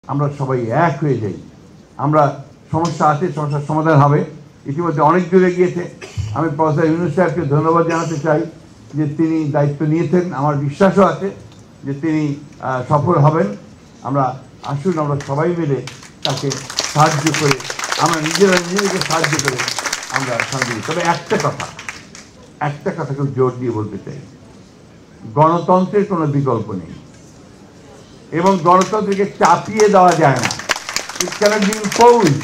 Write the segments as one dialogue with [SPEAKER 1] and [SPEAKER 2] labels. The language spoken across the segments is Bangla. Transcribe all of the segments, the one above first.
[SPEAKER 1] আমরা সবাই এক হয়ে যাই। আমরা সমস্যা আছে, সমস্যার সমাধান হবে। ইতিমধ্যে অনেক দূরে গিয়েছে। আমি প্রফেসর ইউনূস সাহেবকে ধন্যবাদ জানাতে চাই যে তিনি দায়িত্ব নিয়েছেন। আমার বিশ্বাসও আছে যে তিনি সফল হবেন। আমরা আসুন আমরা সবাই মিলে তাকে সাহায্য করে, আমরা নিজেদেরকে সাহায্য করে আমরা শান্তি। তবে একটা কথা খুব জোর দিয়ে বলতে চাই, গণতন্ত্রের কোনো বিকল্প নেই এবং গণতন্ত্রকে চাপিয়ে দেওয়া যায় না। ইট ক্যানট বি ইম্পোজড।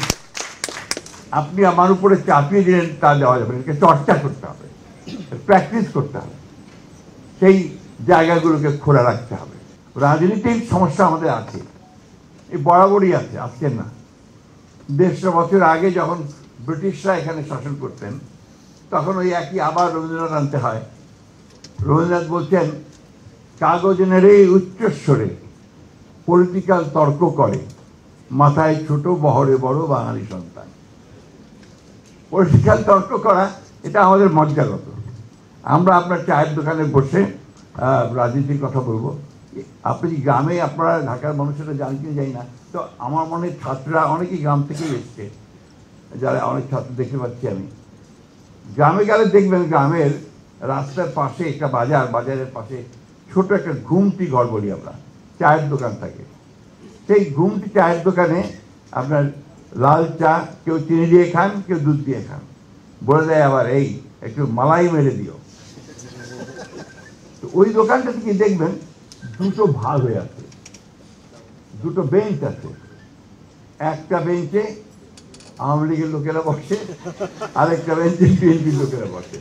[SPEAKER 1] আপনি আমার উপরে চাপিয়ে দিলেন তা দেওয়া যাবে না। এটাকে চর্চা করতে হবে, প্র্যাকটিস করতে হবে, সেই জায়গাগুলোকে খোলা রাখতে হবে। রাজনীতির সমস্যা আমাদের আছে, এই বরাবরই আছে, আজকের না। 150 বছর আগে যখন ব্রিটিশরা এখানে শাসন করতেন তখন ওই একই আবার রবীন্দ্রনাথ আনতে হয়। রবীন্দ্রনাথ বলছেন, কাগজ নেড়ে উচ্চস্বরে পলিটিক্যাল তর্ক করে, মাথায় ছোট বহরে বড় বাঙালি সন্তান। পলিটিক্যাল তর্ক করা এটা আমাদের মজ্জাগত। আমরা আপনার চায়ের দোকানে বসে রাজনীতির কথা বলবো। আপনি গ্রামে, আপনারা ঢাকার মানুষেরা জানি কি জানি না, তো আমার মনে হয় ছাত্ররা অনেকেই গ্রাম থেকেই এসছে, যারা অনেক ছাত্র দেখতে পাচ্ছি আমি। গ্রামে গেলে দেখবেন গ্রামের রাস্তার পাশে একটা বাজারের পাশে ছোট একটা ঘুমটি ঘর বলি আমরা, চায়ের দোকান থাকে। সেই ঘুমটি চায়ের দোকানে আপনার লাল চা কেউ চিনি দিয়ে খান, কেউ দুধ দিয়ে খান। বলে দেয় আবার, এই একটু মালাই মেরে দিও। তো ওই দোকানটা থেকে দেখবেন দুটো ভাগ হয়ে আছে, দুটো বেঞ্চ আছে। একটা বেঞ্চে আওয়ামী লীগের লোকেরা বসে, আরেকটা বেঞ্চে বিএনপির লোকেরা বসে।